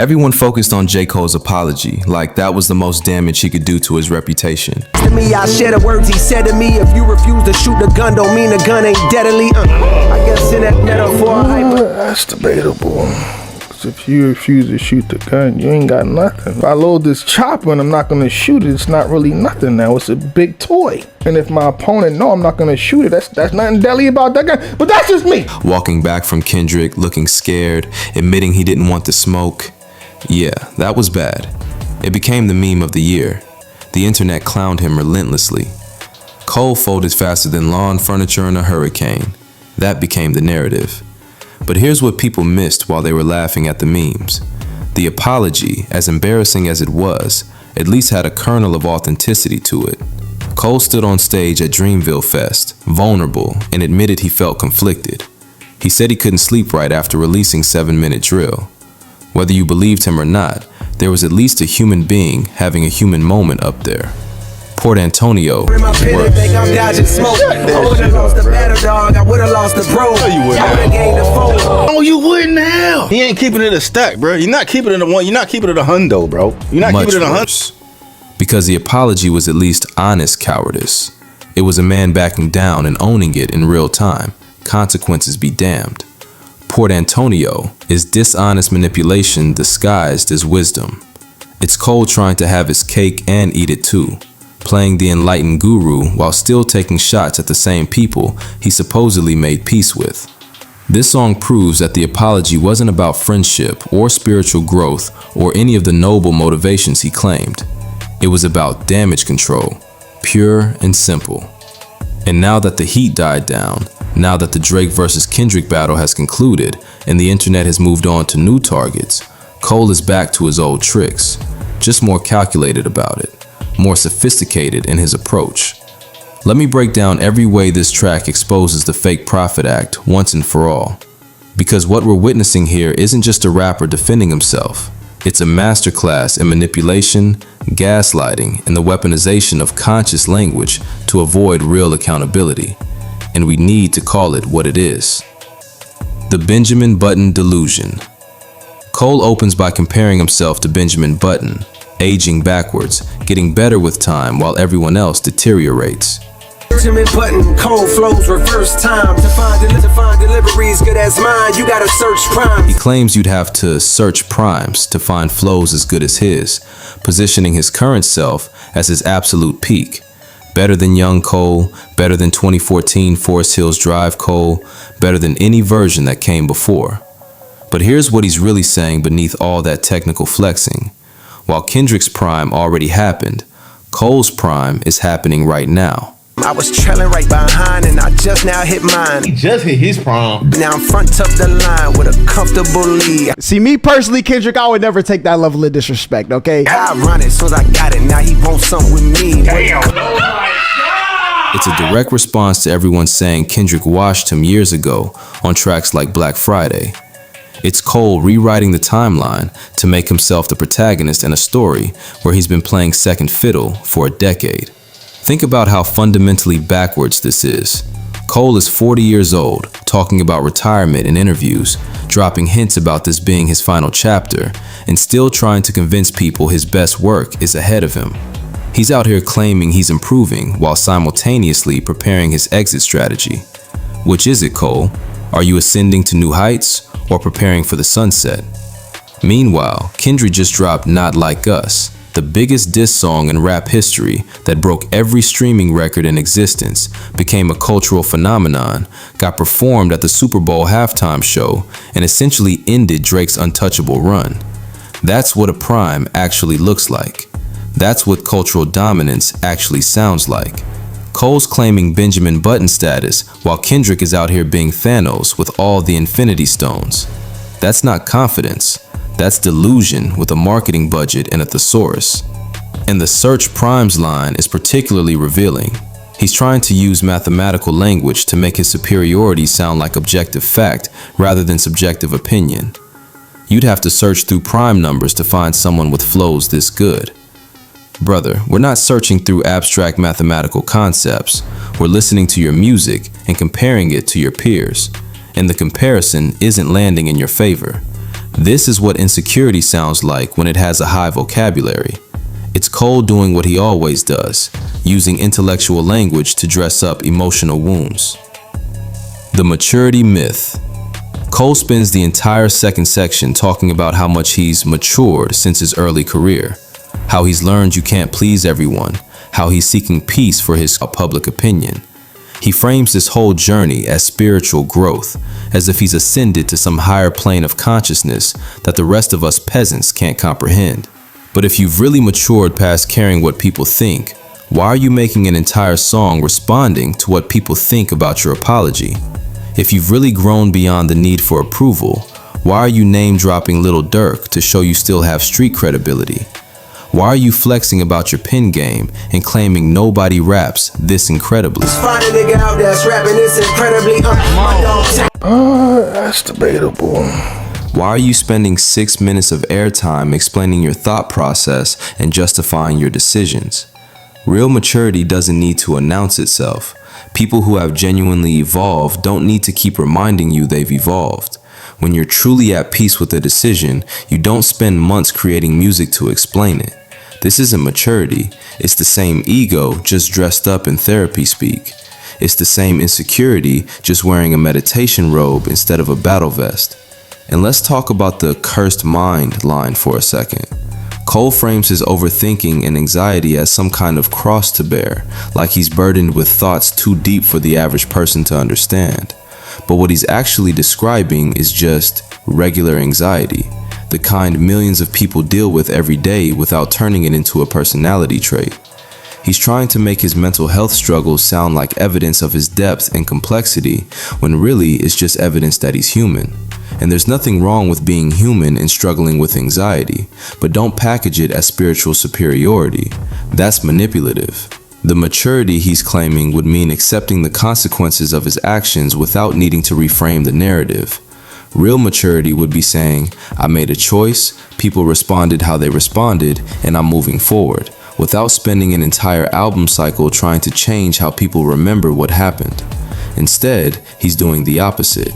Everyone focused on J. Cole's apology, like that was the most damage he could do to his reputation. To me, I share the words he said to me. If you refuse to shoot the gun, don't mean the gun ain't deadly. I guess in that metaphor, that's debatable. If you refuse to shoot the gun, you ain't got nothing. If I load this chopper and I'm not gonna shoot it, it's not really nothing now. It's a big toy. And if my opponent know I'm not gonna shoot it, that's nothing deadly about that gun. But that's just me. Walking back from Kendrick, looking scared, admitting he didn't want to smoke. Yeah, that was bad. It became the meme of the year. The internet clowned him relentlessly. Cole folded faster than lawn furniture in a hurricane. That became the narrative. But here's what people missed while they were laughing at the memes. The apology, as embarrassing as it was, at least had a kernel of authenticity to it. Cole stood on stage at Dreamville Fest, vulnerable, and admitted he felt conflicted. He said he couldn't sleep right after releasing 7 Minute Drill. Whether you believed him or not, there was at least a human being having a human moment up there. Port Antonio was worse. Oh, you wouldn't have. He ain't keeping it a stack, bro. You're not keeping it a one. You're not keeping it a hundo, bro. You're not Much keeping it a worse. Because the apology was at least honest cowardice. It was a man backing down and owning it in real time. Consequences be damned. Port Antonio is dishonest manipulation disguised as wisdom. It's Cole trying to have his cake and eat it too, playing the enlightened guru while still taking shots at the same people he supposedly made peace with. This song proves that the apology wasn't about friendship or spiritual growth or any of the noble motivations he claimed. It was about damage control, pure and simple. And now that the heat died down, now that the Drake versus Kendrick battle has concluded and the internet has moved on to new targets, Cole is back to his old tricks, just more calculated about it, more sophisticated in his approach. Let me break down every way this track exposes the fake prophet act once and for all. Because what we're witnessing here isn't just a rapper defending himself. It's a masterclass in manipulation, gaslighting, and the weaponization of conscious language to avoid real accountability. And we need to call it what it is. The Benjamin Button delusion. Cole opens by comparing himself to Benjamin Button, aging backwards, getting better with time while everyone else deteriorates. Benjamin Button, cold flows, reverse time. To find deliveries good as mine, you gotta search prime. He claims you'd have to search primes to find flows as good as his, positioning his current self as his absolute peak. Better than young Cole, better than 2014 Forest Hills Drive Cole, better than any version that came before. But here's what he's really saying beneath all that technical flexing. While Kendrick's prime already happened, Cole's prime is happening right now. I was trailing right behind and I just now hit mine. He just hit his prime. Now I'm front of the line with a comfortable lead. See, me personally, Kendrick, I would never take that level of disrespect, okay? I run it, so I got it. Now he wants something with me. Damn. It's a direct response to everyone saying Kendrick washed him years ago on tracks like Black Friday. It's Cole rewriting the timeline to make himself the protagonist in a story where he's been playing second fiddle for a decade. Think about how fundamentally backwards this is. Cole is 40 years old, talking about retirement in interviews, dropping hints about this being his final chapter, and still trying to convince people his best work is ahead of him. He's out here claiming he's improving while simultaneously preparing his exit strategy. Which is it, Cole? Are you ascending to new heights or preparing for the sunset? Meanwhile, Kendrick just dropped Not Like Us, the biggest diss song in rap history that broke every streaming record in existence, became a cultural phenomenon, got performed at the Super Bowl halftime show, and essentially ended Drake's untouchable run. That's what a prime actually looks like. That's what cultural dominance actually sounds like. Cole's claiming Benjamin Button status while Kendrick is out here being Thanos with all the Infinity Stones. That's not confidence. That's delusion with a marketing budget and a thesaurus. And the search primes line is particularly revealing. He's trying to use mathematical language to make his superiority sound like objective fact rather than subjective opinion. You'd have to search through prime numbers to find someone with flows this good. Brother, we're not searching through abstract mathematical concepts. We're listening to your music and comparing it to your peers. And the comparison isn't landing in your favor. This is what insecurity sounds like when it has a high vocabulary. It's Cole doing what he always does, using intellectual language to dress up emotional wounds. The maturity myth. Cole spends the entire second section talking about how much he's matured since his early career, how he's learned you can't please everyone, how he's seeking peace for his public opinion. He frames this whole journey as spiritual growth, as if he's ascended to some higher plane of consciousness that the rest of us peasants can't comprehend. But if you've really matured past caring what people think, why are you making an entire song responding to what people think about your apology? If you've really grown beyond the need for approval, why are you name-dropping Lil Durk to show you still have street credibility? Why are you flexing about your pen game and claiming nobody raps this incredibly? Find a nigga out that's rapping this incredibly. That's debatable. Why are you spending 6 minutes of airtime explaining your thought process and justifying your decisions? Real maturity doesn't need to announce itself. People who have genuinely evolved don't need to keep reminding you they've evolved. When you're truly at peace with a decision, you don't spend months creating music to explain it. This isn't maturity. It's the same ego, just dressed up in therapy speak. It's the same insecurity, just wearing a meditation robe instead of a battle vest. And let's talk about the cursed mind line for a second. Cole frames his overthinking and anxiety as some kind of cross to bear, like he's burdened with thoughts too deep for the average person to understand. But what he's actually describing is just regular anxiety, the kind millions of people deal with every day without turning it into a personality trait. He's trying to make his mental health struggles sound like evidence of his depth and complexity, when really it's just evidence that he's human. And there's nothing wrong with being human and struggling with anxiety, but don't package it as spiritual superiority. That's manipulative. The maturity he's claiming would mean accepting the consequences of his actions without needing to reframe the narrative. Real maturity would be saying, I made a choice, people responded how they responded, and I'm moving forward, without spending an entire album cycle trying to change how people remember what happened. Instead, he's doing the opposite.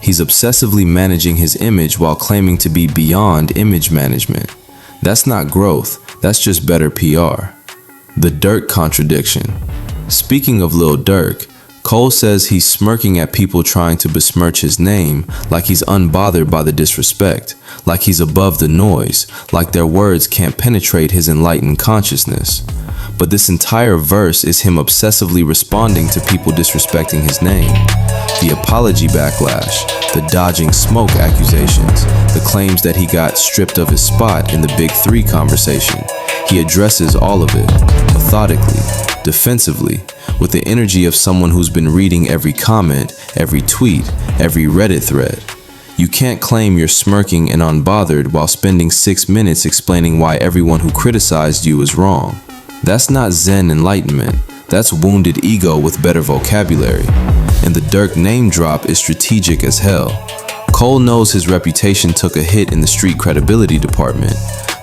He's obsessively managing his image while claiming to be beyond image management. That's not growth, that's just better PR. The Durk contradiction. Speaking of Lil Durk, Cole says he's smirking at people trying to besmirch his name, like he's unbothered by the disrespect, like he's above the noise, like their words can't penetrate his enlightened consciousness. But this entire verse is him obsessively responding to people disrespecting his name. The apology backlash, the dodging smoke accusations, the claims that he got stripped of his spot in the Big Three conversation. He addresses all of it, methodically, defensively, with the energy of someone who's been reading every comment, every tweet, every Reddit thread. You can't claim you're smirking and unbothered while spending 6 minutes explaining why everyone who criticized you is wrong. That's not Zen enlightenment, that's wounded ego with better vocabulary. And the Durk name drop is strategic as hell. Cole knows his reputation took a hit in the street credibility department.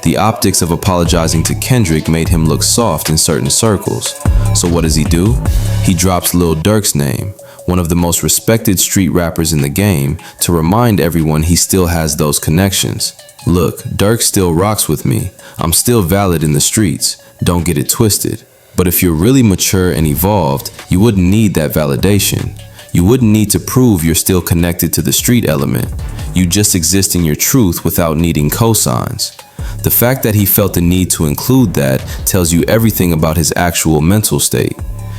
The optics of apologizing to Kendrick made him look soft in certain circles. So what does he do? He drops Lil Durk's name, one of the most respected street rappers in the game, to remind everyone he still has those connections. Look, Durk still rocks with me. I'm still valid in the streets. Don't get it twisted. But if you're really mature and evolved, you wouldn't need that validation. You wouldn't need to prove you're still connected to the street element. You just exist in your truth without needing cosigns. The fact that he felt the need to include that tells you everything about his actual mental state.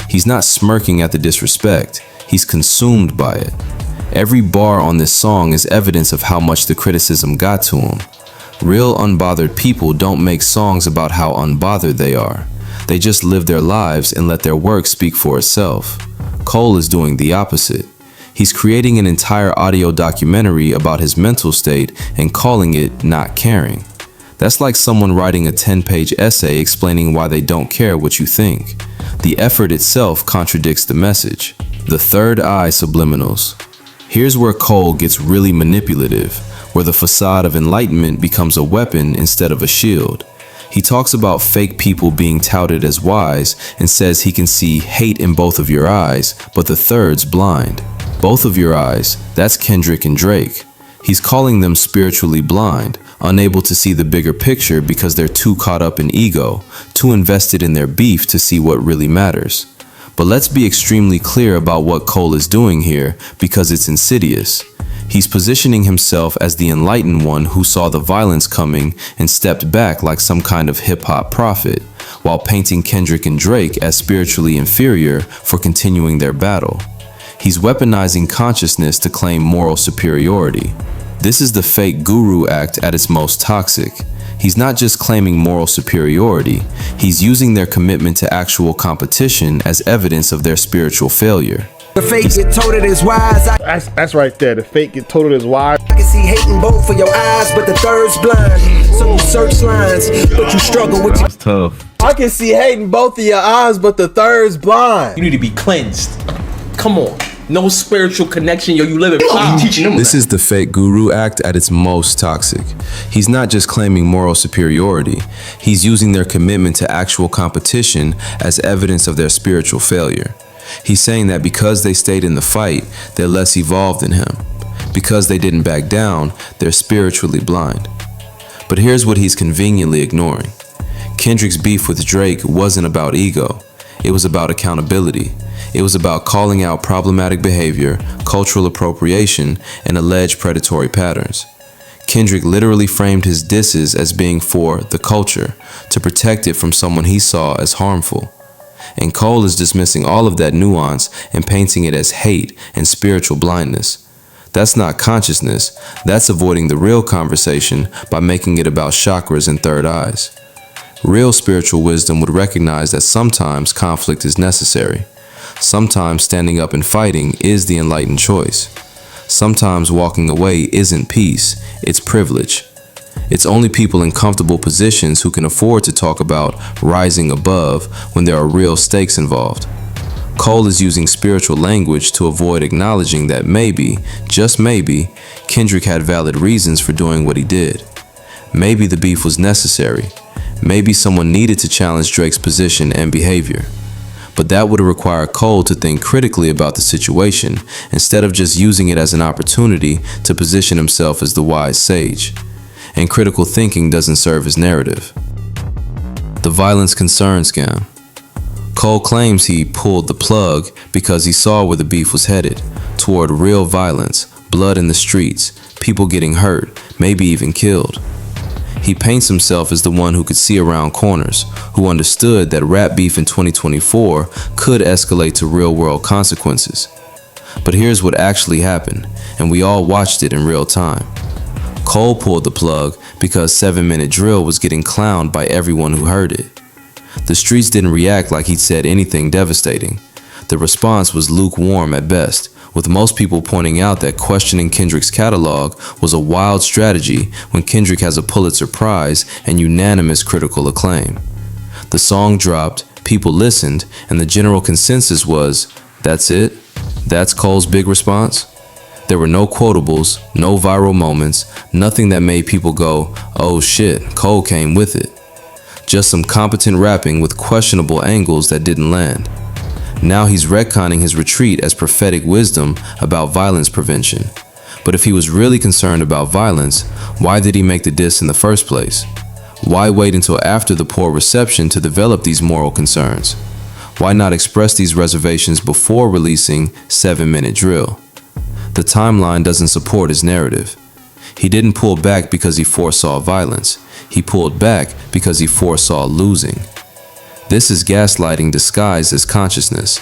He's not smirking at the disrespect, he's consumed by it. Every bar on this song is evidence of how much the criticism got to him. Real unbothered people don't make songs about how unbothered they are. They just live their lives and let their work speak for itself. Cole is doing the opposite. He's creating an entire audio documentary about his mental state and calling it Not Caring. That's like someone writing a 10-page essay explaining why they don't care what you think. The effort itself contradicts the message. The third eye subliminals. Here's where Cole gets really manipulative, where the facade of enlightenment becomes a weapon instead of a shield. He talks about fake people being touted as wise and says he can see hate in both of your eyes, but the third's blind. Both of your eyes, that's Kendrick and Drake. He's calling them spiritually blind, unable to see the bigger picture because they're too caught up in ego, too invested in their beef to see what really matters. But let's be extremely clear about what Cole is doing here because it's insidious. He's positioning himself as the enlightened one who saw the violence coming and stepped back like some kind of hip-hop prophet, while painting Kendrick and Drake as spiritually inferior for continuing their battle. He's weaponizing consciousness to claim moral superiority. This is the fake guru act at its most toxic. He's not just claiming moral superiority, he's using their commitment to actual competition as evidence of their spiritual failure. The fake get told it is wise. That's right there. The fake get told it is wise. I can see hate in both of your eyes, but the third's blind. So you search lines, but you struggle with That's tough. I can see hate in both of your eyes, but the third's blind. You need to be cleansed. Come on. No spiritual connection, yo. You live in power. This is the fake guru act at its most toxic. He's not just claiming moral superiority, he's using their commitment to actual competition as evidence of their spiritual failure. He's saying that because they stayed in the fight, they're less evolved than him. Because they didn't back down, they're spiritually blind. But here's what he's conveniently ignoring. Kendrick's beef with Drake wasn't about ego. It was about accountability. It was about calling out problematic behavior, cultural appropriation, and alleged predatory patterns. Kendrick literally framed his disses as being for the culture, to protect it from someone he saw as harmful. And Cole is dismissing all of that nuance and painting it as hate and spiritual blindness. That's not consciousness, that's avoiding the real conversation by making it about chakras and third eyes. Real spiritual wisdom would recognize that sometimes conflict is necessary. Sometimes standing up and fighting is the enlightened choice. Sometimes walking away isn't peace, it's privilege. It's only people in comfortable positions who can afford to talk about rising above when there are real stakes involved. Cole is using spiritual language to avoid acknowledging that maybe, just maybe, Kendrick had valid reasons for doing what he did. Maybe the beef was necessary. Maybe someone needed to challenge Drake's position and behavior. But that would require Cole to think critically about the situation instead of just using it as an opportunity to position himself as the wise sage. And critical thinking doesn't serve his narrative. The violence concern scam. Cole claims he pulled the plug because he saw where the beef was headed, toward real violence, blood in the streets, people getting hurt, maybe even killed. He paints himself as the one who could see around corners, who understood that rap beef in 2024 could escalate to real-world consequences. But here's what actually happened, and we all watched it in real time. Cole pulled the plug because 7 Minute Drill was getting clowned by everyone who heard it. The streets didn't react like he'd said anything devastating. The response was lukewarm at best, with most people pointing out that questioning Kendrick's catalog was a wild strategy when Kendrick has a Pulitzer Prize and unanimous critical acclaim. The song dropped, people listened, and the general consensus was, that's it? That's Cole's big response? There were no quotables, no viral moments, nothing that made people go, oh shit, Cole came with it. Just some competent rapping with questionable angles that didn't land. Now he's retconning his retreat as prophetic wisdom about violence prevention. But if he was really concerned about violence, why did he make the diss in the first place? Why wait until after the poor reception to develop these moral concerns? Why not express these reservations before releasing 7 Minute Drill? The timeline doesn't support his narrative. He didn't pull back because he foresaw violence. He pulled back because he foresaw losing. This is gaslighting disguised as consciousness.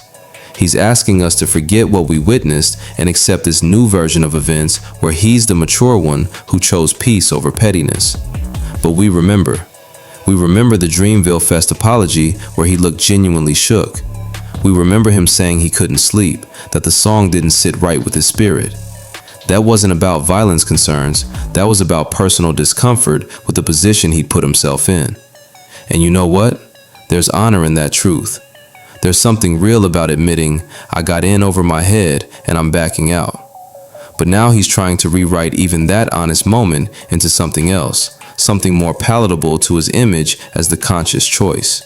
He's asking us to forget what we witnessed and accept this new version of events where he's the mature one who chose peace over pettiness. But we remember. We remember the Dreamville Fest apology where he looked genuinely shook. We remember him saying he couldn't sleep, that the song didn't sit right with his spirit. That wasn't about violence concerns, that was about personal discomfort with the position he put himself in. And you know what? There's honor in that truth. There's something real about admitting, I got in over my head and I'm backing out. But now he's trying to rewrite even that honest moment into something else, something more palatable to his image as the conscious choice.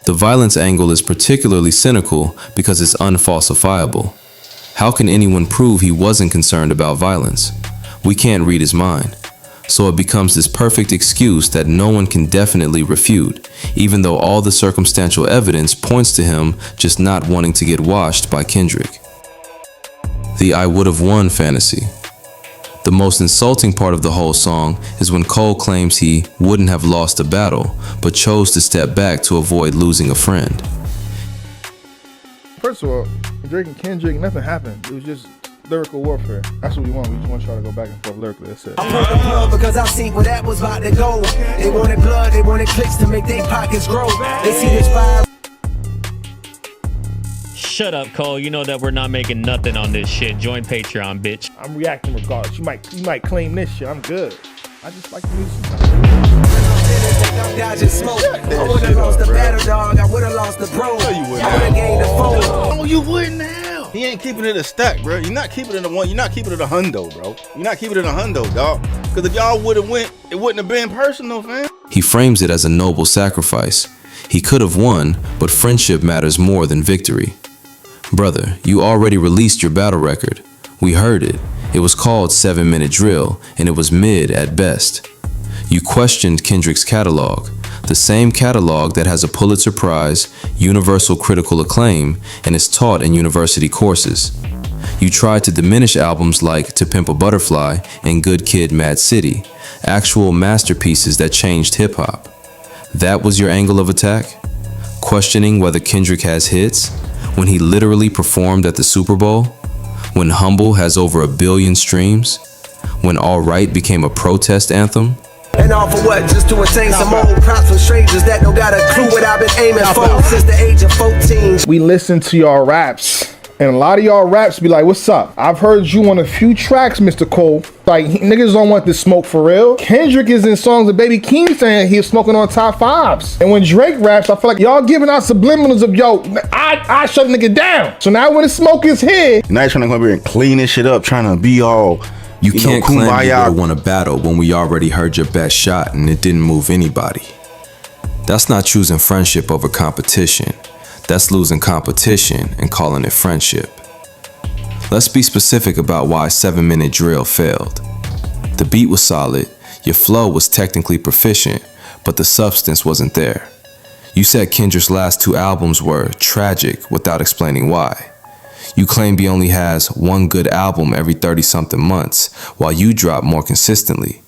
The violence angle is particularly cynical because it's unfalsifiable. How can anyone prove he wasn't concerned about violence? We can't read his mind. So it becomes this perfect excuse that no one can definitely refute, even though all the circumstantial evidence points to him just not wanting to get washed by Kendrick. The I would have won fantasy. The most insulting part of the whole song is when Cole claims he wouldn't have lost a battle, but chose to step back to avoid losing a friend. First of all, Drake and Kendrick, nothing happened. It was just lyrical warfare. That's what we want. We just want to try to go back and forth lyrically. That's it. I pulled the plug because I seen where that was about to go. They wanted blood, they wanted clicks to make their pockets grow. They see this fire. Shut up, Cole. You know that we're not making nothing on this shit. Join Patreon, bitch. I'm reacting regardless. You might claim this shit. I'm good. I just like the music sometimes. Dodging smoke. I would've lost the battle, dog. I would've lost the bro. I would've gained the phone. Oh, you wouldn't have. He ain't keeping it a stack, bro. You're not keeping it a one. You're not keeping it a hundo, bro. You're not keeping it a hundo, dog. Because if y'all would have went, it wouldn't have been personal, fam. He frames it as a noble sacrifice. He could have won, but friendship matters more than victory. Brother, you already released your battle record. We heard it. It was called 7 Minute Drill, and it was mid at best. You questioned Kendrick's catalog, the same catalog that has a Pulitzer Prize, universal critical acclaim, and is taught in university courses. You tried to diminish albums like To Pimp a Butterfly and Good Kid, Mad City, actual masterpieces that changed hip-hop. That was your angle of attack? Questioning whether Kendrick has hits, when he literally performed at the Super Bowl? When Humble has over 1 billion streams? When All Right became a protest anthem? And all for what? Just to attain some old props from strangers that don't got a clue what I've been aiming for since the age of 14. We listen to y'all raps, and a lot of y'all raps be like, what's up? I've heard you on a few tracks, Mr. Cole. Like, niggas don't want this smoke for real. Kendrick is in songs with Baby Keem saying he's smoking on top 5s. And when Drake raps, I feel like y'all giving out subliminals of, yo, I shut a nigga down. So now when the smoke is here, Now you're trying to come here and clean this shit up, trying to be all, You can't claim you would kumbaya. have won a battle when we already heard your best shot and it didn't move anybody. That's not choosing friendship over competition. That's losing competition and calling it friendship. Let's be specific about why 7 Minute Drill failed. The beat was solid, your flow was technically proficient, but the substance wasn't there. You said Kendrick's last 2 albums were tragic without explaining why. You claim he only has 1 good album every 30-something months, while you drop more consistently.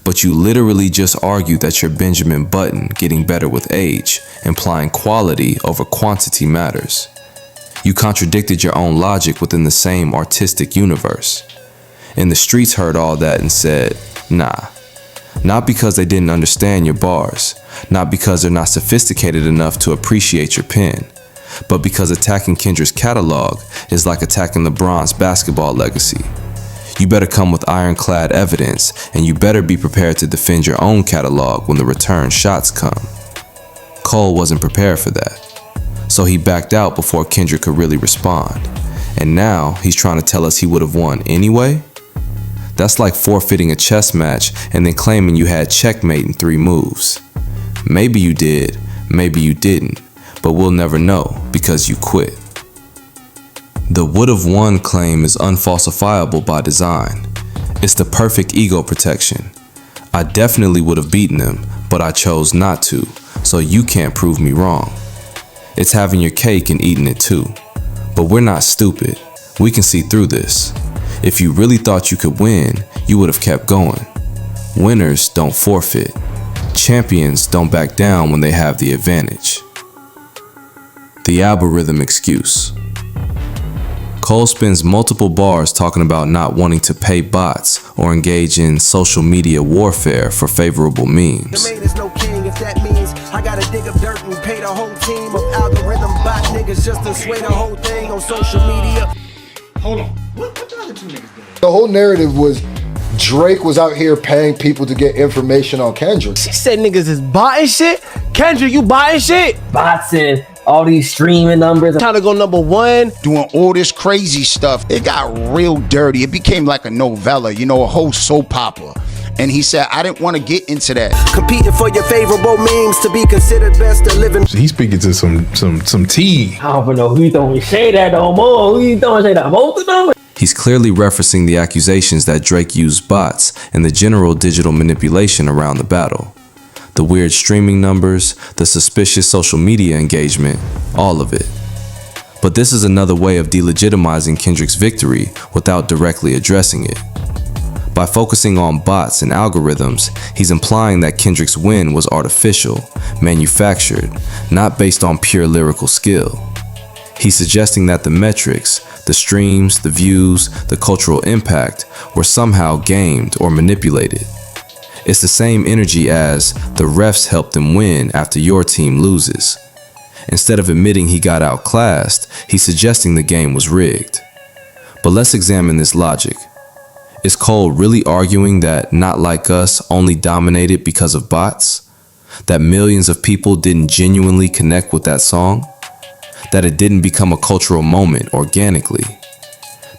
But you literally just argued that you're Benjamin Button getting better with age, implying quality over quantity matters. You contradicted your own logic within the same artistic universe. And the streets heard all that and said, nah. Not because they didn't understand your bars, not because they're not sophisticated enough to appreciate your pen, but because attacking Kendrick's catalog is like attacking LeBron's basketball legacy. You better come with ironclad evidence, and you better be prepared to defend your own catalog when the return shots come. Cole wasn't prepared for that, so he backed out before Kendrick could really respond. And now he's trying to tell us he would have won anyway? That's like forfeiting a chess match and then claiming you had checkmate in 3 moves. Maybe you did, maybe you didn't, but we'll never know because you quit. The would've won claim is unfalsifiable by design. It's the perfect ego protection. I definitely would have beaten him, but I chose not to, so you can't prove me wrong. It's having your cake and eating it too. But we're not stupid. We can see through this. If you really thought you could win, you would have kept going. Winners don't forfeit. Champions don't back down when they have the advantage. The algorithm excuse. Cole spends multiple bars talking about not wanting to pay bots or engage in social media warfare for favorable memes. The man is no king if that means I gotta dig up dirt and pay the whole team of algorithm bot niggas just to sway the whole thing on social media. Hold on. What the other 2 niggas doing? The whole narrative was Drake was out here paying people to get information on Kendrick. She said niggas is buying shit. Kendrick, you buying shit? Bots and all these streaming numbers. Trying to go #1. Doing all this crazy stuff. It got real dirty. It became like a novella, you know, a whole soap opera. And he said, I didn't want to get into that. Competing for your favorable memes to be considered best of living. He's speaking to some tea. I don't know who you throwing shade at no more. Who you throwing shade at? Both of them? He's clearly referencing the accusations that Drake used bots and the general digital manipulation around the battle. The weird streaming numbers, the suspicious social media engagement, all of it. But this is another way of delegitimizing Kendrick's victory without directly addressing it. By focusing on bots and algorithms, he's implying that Kendrick's win was artificial, manufactured, not based on pure lyrical skill. He's suggesting that the metrics, the streams, the views, the cultural impact were somehow gamed or manipulated. It's the same energy as the refs helped them win after your team loses. Instead of admitting he got outclassed, he's suggesting the game was rigged. But let's examine this logic. Is Cole really arguing that Not Like Us only dominated because of bots? That millions of people didn't genuinely connect with that song? That it didn't become a cultural moment organically?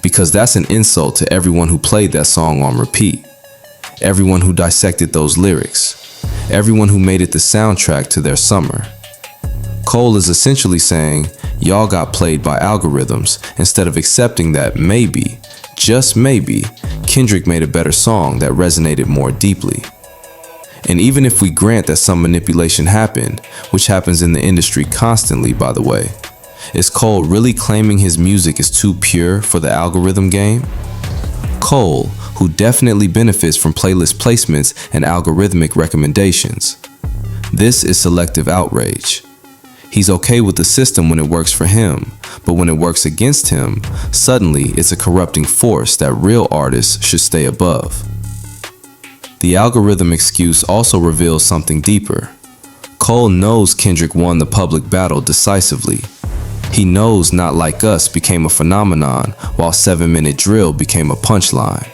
Because that's an insult to everyone who played that song on repeat. Everyone who dissected those lyrics. Everyone who made it the soundtrack to their summer. Cole is essentially saying, y'all got played by algorithms instead of accepting that maybe, just maybe, Kendrick made a better song that resonated more deeply. And even if we grant that some manipulation happened, which happens in the industry constantly by the way, is Cole really claiming his music is too pure for the algorithm game? Cole, who definitely benefits from playlist placements and algorithmic recommendations. This is selective outrage. He's okay with the system when it works for him, but when it works against him, suddenly it's a corrupting force that real artists should stay above. The algorithm excuse also reveals something deeper. Cole knows Kendrick won the public battle decisively. He knows Not Like Us became a phenomenon, while 7-Minute Drill became a punchline.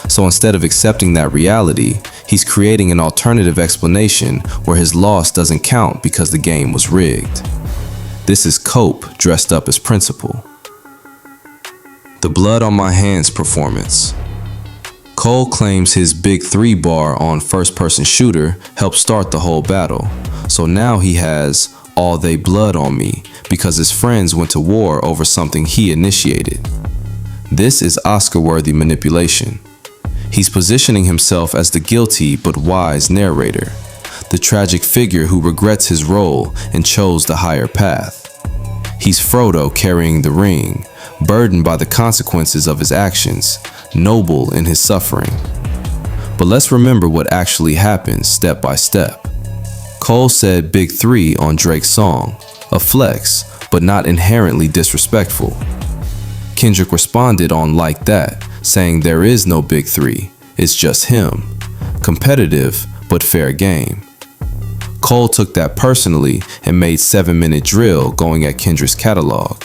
So instead of accepting that reality, he's creating an alternative explanation where his loss doesn't count because the game was rigged. This is Cope dressed up as principal. The Blood on My Hands performance. Cole claims his Big 3 bar on first-person shooter helped start the whole battle, so now he has all they blood on me because his friends went to war over something he initiated. This is Oscar-worthy manipulation. He's positioning himself as the guilty but wise narrator, the tragic figure who regrets his role and chose the higher path. He's Frodo carrying the ring, burdened by the consequences of his actions, noble in his suffering. But let's remember what actually happened step by step. Cole said Big 3 on Drake's song, a flex, but not inherently disrespectful. Kendrick responded on Like That, saying there is no Big 3, it's just him. Competitive, but fair game. Cole took that personally and made 7-Minute Drill going at Kendrick's catalog.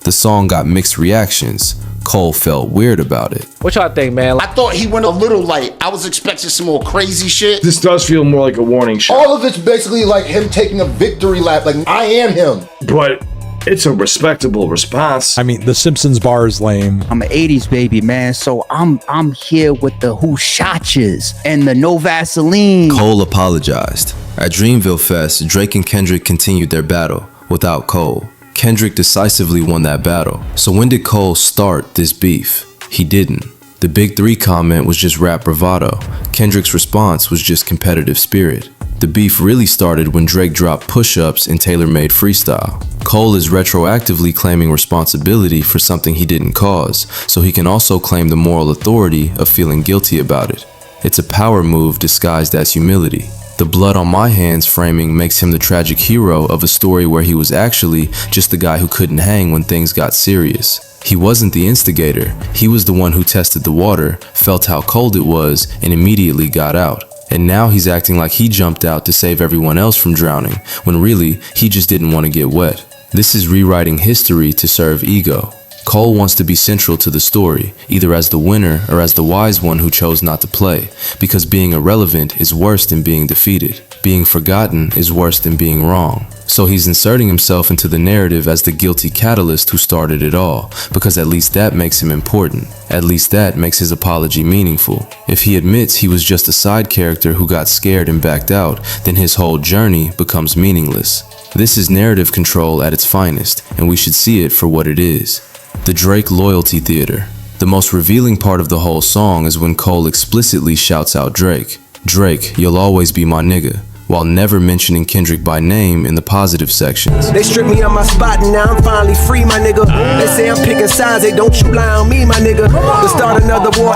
The song got mixed reactions. Cole felt weird about it. What y'all think, man? I thought he went a little light. I was expecting some more crazy shit. This does feel more like a warning shot. All of it's basically like him taking a victory lap, like I am him. But it's a respectable response. I mean, the Simpsons bar is lame. I'm an 80s baby, man, so I'm here with the Who Shotches and the No Vaseline. Cole apologized. At Dreamville Fest, Drake and Kendrick continued their battle without Cole. Kendrick decisively won that battle. So when did Cole start this beef? He didn't. The Big 3 comment was just rap bravado. Kendrick's response was just competitive spirit. The beef really started when Drake dropped push-ups in tailor-made freestyle. Cole is retroactively claiming responsibility for something he didn't cause, so he can also claim the moral authority of feeling guilty about it. It's a power move disguised as humility. The Blood on My Hands framing makes him the tragic hero of a story where he was actually just the guy who couldn't hang when things got serious. He wasn't the instigator, he was the one who tested the water, felt how cold it was, and immediately got out. And now he's acting like he jumped out to save everyone else from drowning, when really, he just didn't want to get wet. This is rewriting history to serve ego. Cole wants to be central to the story, either as the winner or as the wise one who chose not to play, because being irrelevant is worse than being defeated. Being forgotten is worse than being wrong. So he's inserting himself into the narrative as the guilty catalyst who started it all, because at least that makes him important. At least that makes his apology meaningful. If he admits he was just a side character who got scared and backed out, then his whole journey becomes meaningless. This is narrative control at its finest, and we should see it for what it is. The Drake Loyalty Theater. The most revealing part of the whole song is when Cole explicitly shouts out Drake. Drake, you'll always be my nigga, while never mentioning Kendrick by name in the positive sections. They stripped me on my spot and now I'm finally free, my nigga. They say I'm picking sides, they don't you lie on me, my nigga. Let's start another war.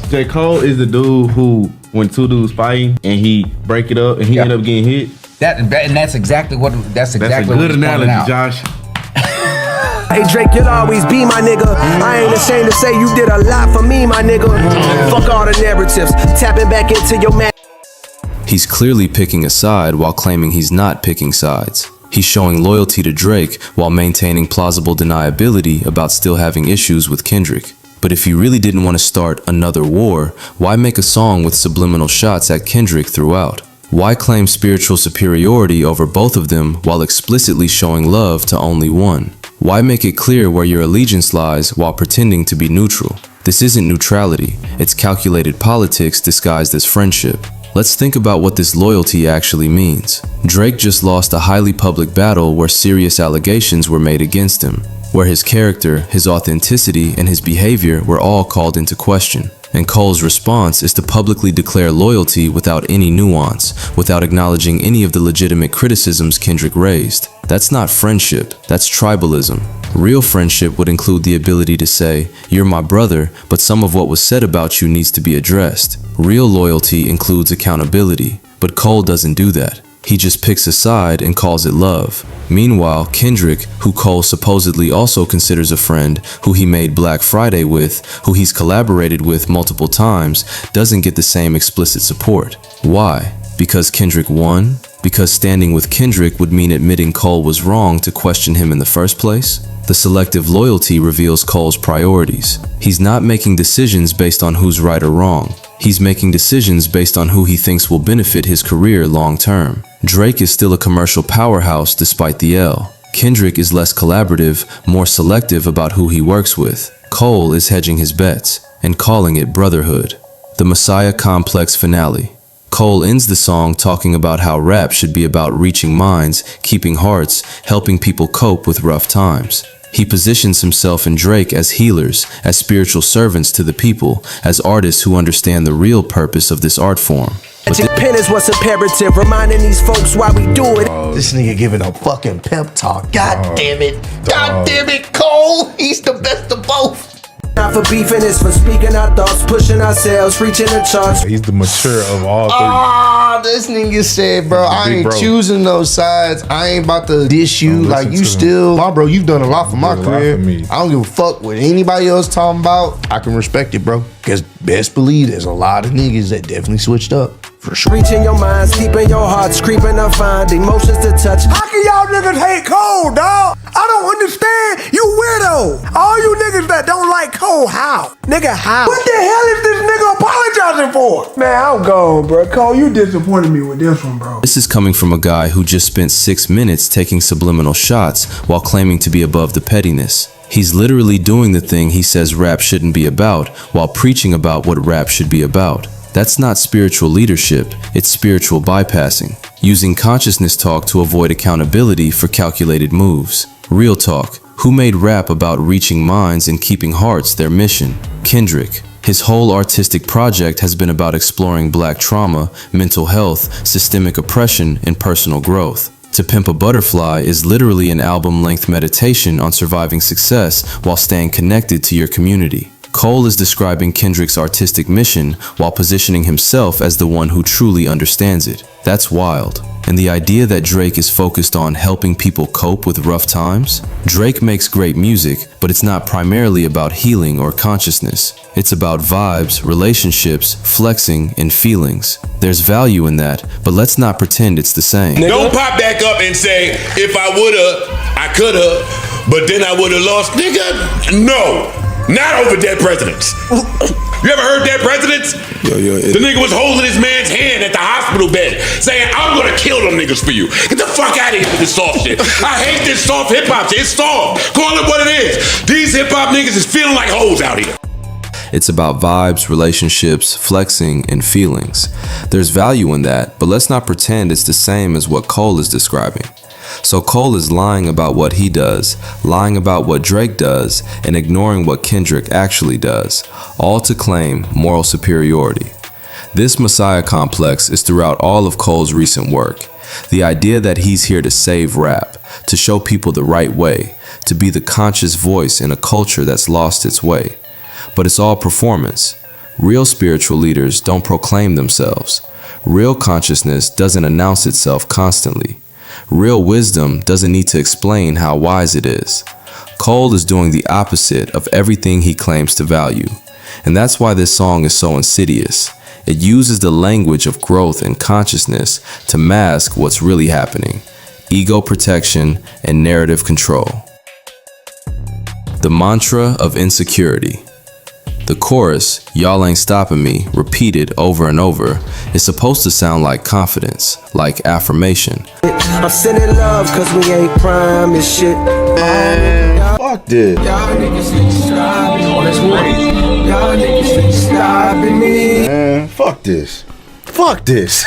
J. Cole is the dude who, when two dudes fighting and he break it up and he end up getting hit. And that's exactly what. That's exactly a good what analogy, Josh. Hey Drake, you'll always be my nigga. I ain't ashamed to say you did a lot for me, my nigga. Fuck all the narratives, tapping back into your man. He's clearly picking a side while claiming he's not picking sides. He's showing loyalty to Drake while maintaining plausible deniability about still having issues with Kendrick. But if he really didn't want to start another war, why make a song with subliminal shots at Kendrick throughout? Why claim spiritual superiority over both of them while explicitly showing love to only one? Why make it clear where your allegiance lies while pretending to be neutral? This isn't neutrality, it's calculated politics disguised as friendship. Let's think about what this loyalty actually means. Drake just lost a highly public battle where serious allegations were made against him, where his character, his authenticity, and his behavior were all called into question. And Cole's response is to publicly declare loyalty without any nuance, without acknowledging any of the legitimate criticisms Kendrick raised. That's not friendship, that's tribalism. Real friendship would include the ability to say, "You're my brother, but some of what was said about you needs to be addressed." Real loyalty includes accountability, but Cole doesn't do that. He just picks a side and calls it love. Meanwhile, Kendrick, who Cole supposedly also considers a friend, who he made Black Friday with, who he's collaborated with multiple times, doesn't get the same explicit support. Why? Because Kendrick won? Because standing with Kendrick would mean admitting Cole was wrong to question him in the first place? The selective loyalty reveals Cole's priorities. He's not making decisions based on who's right or wrong. He's making decisions based on who he thinks will benefit his career long term. Drake is still a commercial powerhouse despite the L. Kendrick is less collaborative, more selective about who he works with. Cole is hedging his bets and calling it brotherhood. The Messiah Complex finale. Cole ends the song talking about how rap should be about reaching minds, keeping hearts, helping people cope with rough times. He positions himself and Drake as healers, as spiritual servants to the people, as artists who understand the real purpose of this art form. Pen is what's imperative, reminding these folks why we do it. This nigga giving a fucking pep talk. God damn it. God damn it, Cole. He's the best of both. Not for beefing, it's for speaking our thoughts, pushing ourselves, reaching the charts. He's the mature of all three. This nigga said, bro, I ain't choosing those sides. I ain't about to dish you. Like, you still, my bro, you've done a lot for my career. I don't give a fuck what anybody else talking about. I can respect it, bro. Because best believe there's a lot of niggas that definitely switched up. For sure. Reaching your minds, keeping your hearts, creeping up, find emotions to touch. How can y'all niggas hate Cole, dog? I don't understand. You weirdo. All you niggas that don't like Cole, how? Nigga, how? What the hell is this nigga apologizing for? Man, I'm gone, bro. Cole, you disappointed me with this one, bro. This is coming from a guy who just spent 6 minutes taking subliminal shots while claiming to be above the pettiness. He's literally doing the thing he says rap shouldn't be about while preaching about what rap should be about. That's not spiritual leadership, it's spiritual bypassing, using consciousness talk to avoid accountability for calculated moves. Real talk, who made rap about reaching minds and keeping hearts their mission? Kendrick. His whole artistic project has been about exploring Black trauma, mental health, systemic oppression, and personal growth. To Pimp a Butterfly is literally an album-length meditation on surviving success while staying connected to your community. Cole is describing Kendrick's artistic mission while positioning himself as the one who truly understands it. That's wild. And the idea that Drake is focused on helping people cope with rough times? Drake makes great music, but it's not primarily about healing or consciousness. It's about vibes, relationships, flexing, and feelings. There's value in that, but let's not pretend it's the same. Don't pop back up and say, if I would've, I could've, but then I would've lost. Nigga, no. Not over dead presidents. You ever heard dead presidents? The nigga was holding his man's hand at the hospital bed saying, I'm gonna kill them niggas for you. Get the fuck out of here with this soft shit. I hate this soft hip hop shit. It's soft. Call it what it is. These hip hop niggas is feeling like hoes out here. It's about vibes, relationships, flexing, and feelings. There's value in that, but let's not pretend it's the same as what Cole is describing. So Cole is lying about what he does, lying about what Drake does, and ignoring what Kendrick actually does, all to claim moral superiority. This Messiah complex is throughout all of Cole's recent work. The idea that he's here to save rap, to show people the right way, to be the conscious voice in a culture that's lost its way. But it's all performance. Real spiritual leaders don't proclaim themselves. Real consciousness doesn't announce itself constantly. Real wisdom doesn't need to explain how wise it is. Cole is doing the opposite of everything he claims to value. And that's why this song is so insidious. It uses the language of growth and consciousness to mask what's really happening: ego protection and narrative control. The mantra of insecurity. The chorus, "Y'all ain't stopping me," repeated over and over, is supposed to sound like confidence, like affirmation. I'm sending love cause we ain't prime and shit. Man, fuck this. Y'all niggas ain't stopping me. Y'all niggas ain't stopping me. Man, fuck this. Fuck this.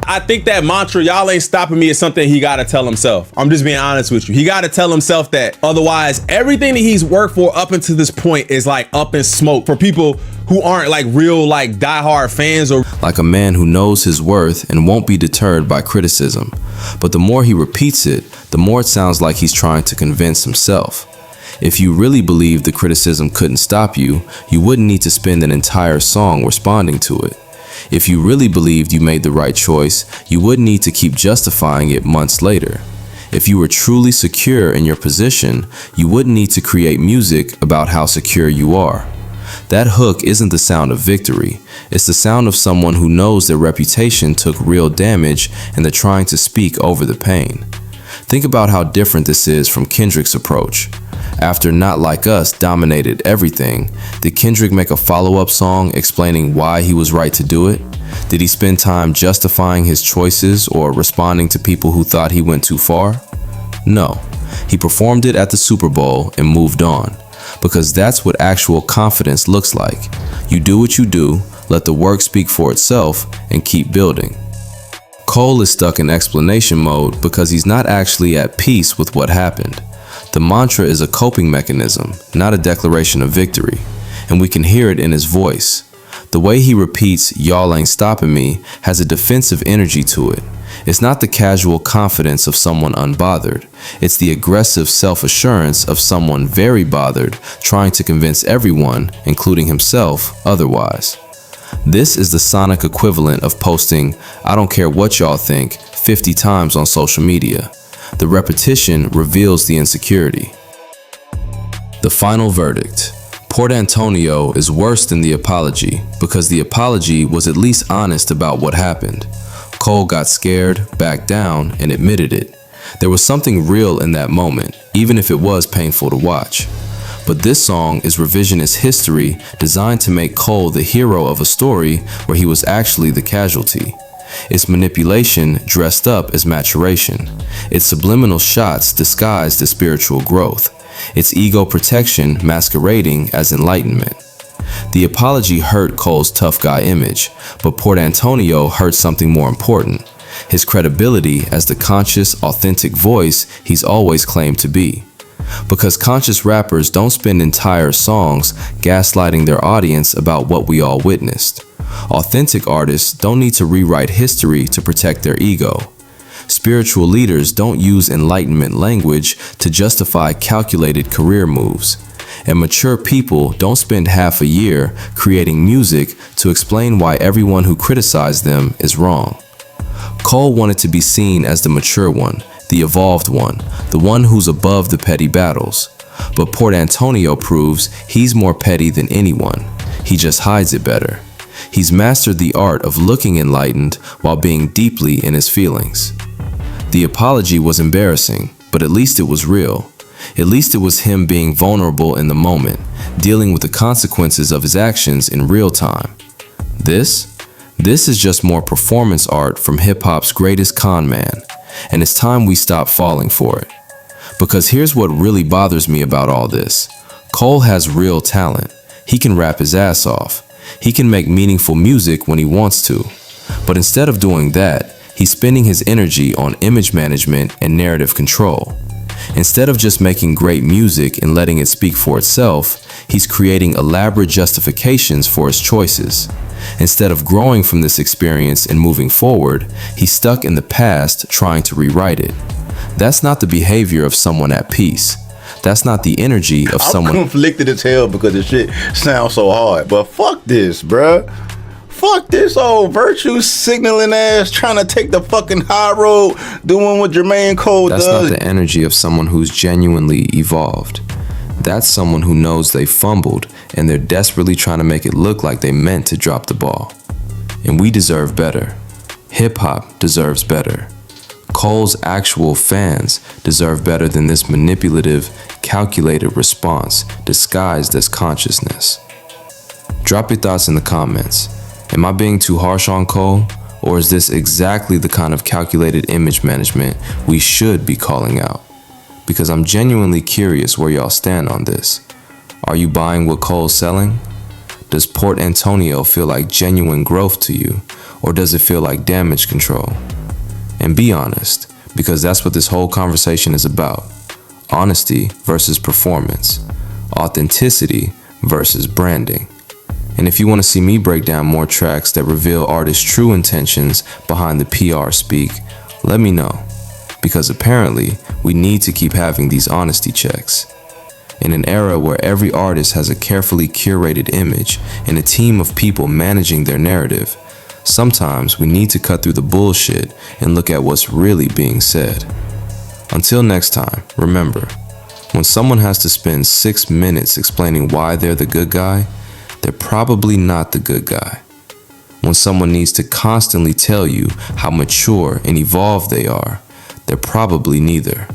I think that mantra, "y'all ain't stopping me," is something he gotta tell himself. I'm just being honest with you. He gotta tell himself that. Otherwise, everything that he's worked for up until this point is like up in smoke for people who aren't like real like diehard fans. Or like a man who knows his worth and won't be deterred by criticism. But the more he repeats it, the more it sounds like he's trying to convince himself. If you really believed the criticism couldn't stop you, you wouldn't need to spend an entire song responding to it. If you really believed you made the right choice, you wouldn't need to keep justifying it months later. If you were truly secure in your position, you wouldn't need to create music about how secure you are. That hook isn't the sound of victory. It's the sound of someone who knows their reputation took real damage and they're trying to speak over the pain. Think about how different this is from Kendrick's approach. After Not Like Us dominated everything, did Kendrick make a follow-up song explaining why he was right to do it? Did he spend time justifying his choices or responding to people who thought he went too far? No. He performed it at the Super Bowl and moved on. Because that's what actual confidence looks like. You do what you do, let the work speak for itself, and keep building. Cole is stuck in explanation mode because he's not actually at peace with what happened. The mantra is a coping mechanism, not a declaration of victory, and we can hear it in his voice. The way he repeats "y'all ain't stopping me" has a defensive energy to it. It's not the casual confidence of someone unbothered. It's the aggressive self-assurance of someone very bothered, trying to convince everyone, including himself, otherwise. This is the sonic equivalent of posting "I don't care what y'all think" 50 times on social media. The repetition reveals the insecurity. The final verdict. Port Antonio is worse than the apology because the apology was at least honest about what happened. Cole got scared, backed down, and admitted it. There was something real in that moment, even if it was painful to watch. But this song is revisionist history designed to make Cole the hero of a story where he was actually the casualty. It's manipulation dressed up as maturation. It's subliminal shots disguised as spiritual growth. It's ego protection masquerading as enlightenment. The apology hurt Cole's tough guy image, but Port Antonio hurt something more important: his credibility as the conscious, authentic voice he's always claimed to be. Because conscious rappers don't spend entire songs gaslighting their audience about what we all witnessed. Authentic artists don't need to rewrite history to protect their ego. Spiritual leaders don't use enlightenment language to justify calculated career moves. And mature people don't spend half a year creating music to explain why everyone who criticized them is wrong. Cole wanted to be seen as the mature one, the evolved one, the one who's above the petty battles. But Port Antonio proves he's more petty than anyone. He just hides it better. He's mastered the art of looking enlightened while being deeply in his feelings. The apology was embarrassing, but at least it was real. At least it was him being vulnerable in the moment, dealing with the consequences of his actions in real time. This is just more performance art from hip-hop's greatest con man, and it's time we stop falling for it. Because here's what really bothers me about all this. Cole has real talent. He can rap his ass off. He can make meaningful music when he wants to. But instead of doing that, He's spending his energy on image management and narrative control. Instead of just making great music and letting it speak for itself, he's creating elaborate justifications for his choices. Instead of growing from this experience and moving forward, he's stuck in the past trying to rewrite it. That's not the behavior of someone at peace. That's not the energy of someone. I'm conflicted as hell because this shit sounds so hard. But fuck this, bruh. Fuck this old virtue signaling ass trying to take the fucking high road doing what Jermaine Cole does. That's not the energy of someone who's genuinely evolved. That's someone who knows they fumbled and they're desperately trying to make it look like they meant to drop the ball. And we deserve better. Hip-hop deserves better. Cole's actual fans deserve better than this manipulative, calculated response disguised as consciousness. Drop your thoughts in the comments. Am I being too harsh on Cole, or is this exactly the kind of calculated image management we should be calling out? Because I'm genuinely curious where y'all stand on this. Are you buying what Cole's selling? Does Port Antonio feel like genuine growth to you, or does it feel like damage control? And be honest, because that's what this whole conversation is about. Honesty versus performance. Authenticity versus branding. And if you want to see me break down more tracks that reveal artists' true intentions behind the PR speak, let me know. Because apparently, we need to keep having these honesty checks. In an era where every artist has a carefully curated image and a team of people managing their narrative, sometimes we need to cut through the bullshit and look at what's really being said. Until next time, remember, when someone has to spend 6 minutes explaining why they're the good guy, they're probably not the good guy. When someone needs to constantly tell you how mature and evolved they are, they're probably neither.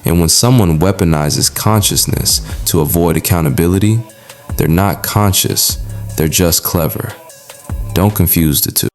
And when someone weaponizes consciousness to avoid accountability, they're not conscious, they're just clever. Don't confuse the two.